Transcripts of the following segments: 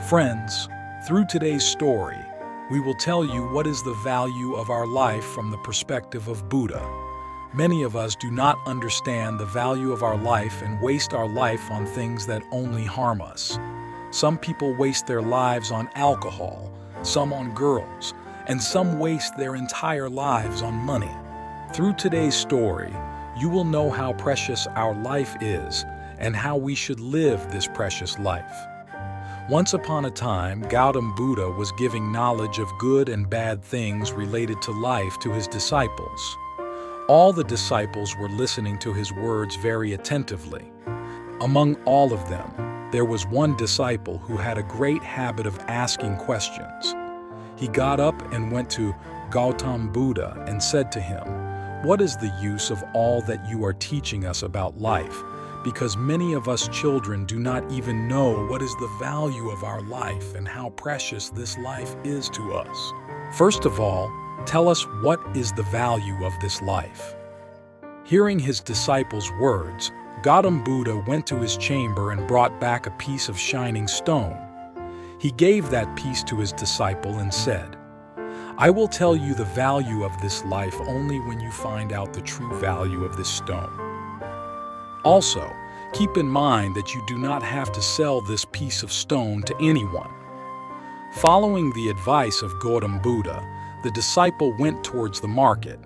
Friends, through today's story, we will tell you what is the value of our life from the perspective of Buddha. Many of us do not understand the value of our life and waste our life on things that only harm us. Some people waste their lives on alcohol, some on girls, and some waste their entire lives on money. Through today's story, you will know how precious our life is and how we should live this precious life. Once upon a time, Gautam Buddha was giving knowledge of good and bad things related to life to his disciples. All the disciples were listening to his words very attentively. Among all of them, there was one disciple who had a great habit of asking questions. He got up and went to Gautam Buddha and said to him, "What is the use of all that you are teaching us about life? Because many of us children do not even know what is the value of our life and how precious this life is to us. First of all, tell us what is the value of this life." Hearing his disciples' words, Gautam Buddha went to his chamber and brought back a piece of shining stone. He gave that piece to his disciple and said, "I will tell you the value of this life only when you find out the true value of this stone. Also, keep in mind that you do not have to sell this piece of stone to anyone." Following the advice of Gautam Buddha, the disciple went towards the market.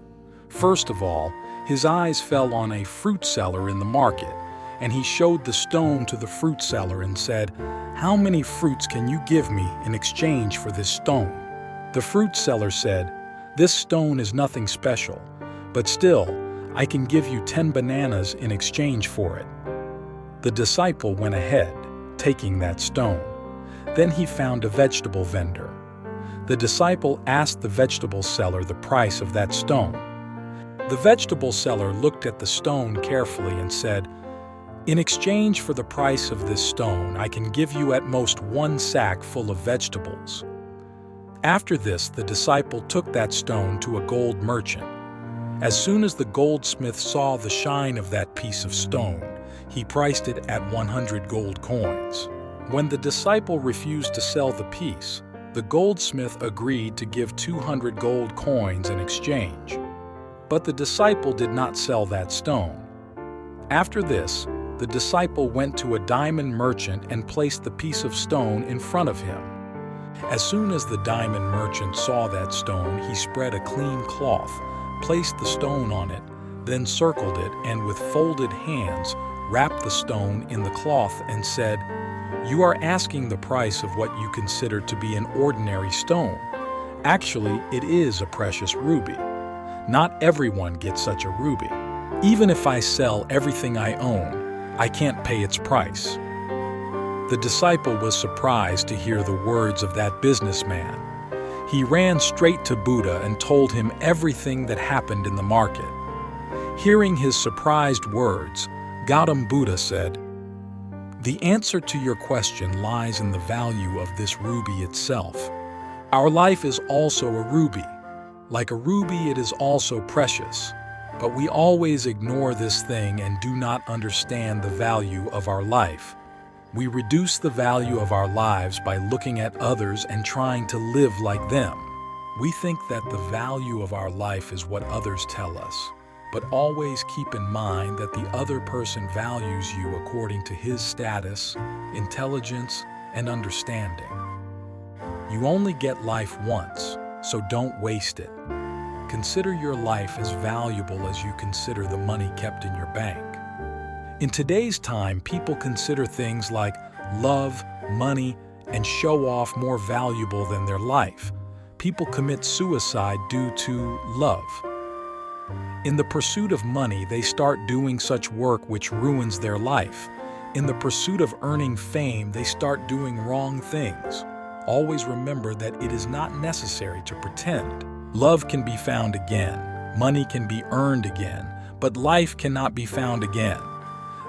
First of all, his eyes fell on a fruit seller in the market, and he showed the stone to the fruit seller and said, "How many fruits can you give me in exchange for this stone?" The fruit seller said, "This stone is nothing special, but still, I can give you 10 bananas in exchange for it." The disciple went ahead, taking that stone. Then he found a vegetable vendor. The disciple asked the vegetable seller the price of that stone. The vegetable seller looked at the stone carefully and said, "In exchange for the price of this stone, I can give you at most 1 sack full of vegetables." After this, the disciple took that stone to a gold merchant. As soon as the goldsmith saw the shine of that piece of stone, he priced it at 100 gold coins. When the disciple refused to sell the piece, the goldsmith agreed to give 200 gold coins in exchange. But the disciple did not sell that stone. After this, the disciple went to a diamond merchant and placed the piece of stone in front of him. As soon as the diamond merchant saw that stone, he spread a clean cloth, placed the stone on it, then circled it, and with folded hands wrapped the stone in the cloth and said, "You are asking the price of what you consider to be an ordinary stone. Actually, it is a precious ruby. Not everyone gets such a ruby. Even if I sell everything I own, I can't pay its price." The disciple was surprised to hear the words of that businessman. He ran straight to Buddha and told him everything that happened in the market. Hearing his surprised words, Gautam Buddha said, "The answer to your question lies in the value of this ruby itself. Our life is also a ruby. Like a ruby, it is also precious. But we always ignore this thing and do not understand the value of our life. We reduce the value of our lives by looking at others and trying to live like them. We think that the value of our life is what others tell us. But always keep in mind that the other person values you according to his status, intelligence, and understanding. You only get life once, so don't waste it. Consider your life as valuable as you consider the money kept in your bank. In today's time, people consider things like love, money, and show off more valuable than their life. People commit suicide due to love. In the pursuit of money, they start doing such work which ruins their life. In the pursuit of earning fame, they start doing wrong things. Always remember that it is not necessary to pretend. Love can be found again, money can be earned again, but life cannot be found again.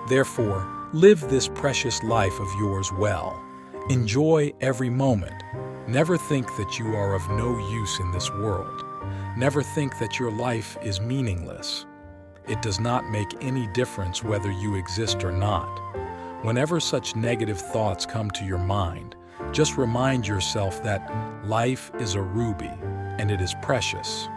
Therefore, live this precious life of yours well. Enjoy every moment. Never think that you are of no use in this world. Never think that your life is meaningless. It does not make any difference whether you exist or not. Whenever such negative thoughts come to your mind, Just remind yourself that life is a ruby and it is precious.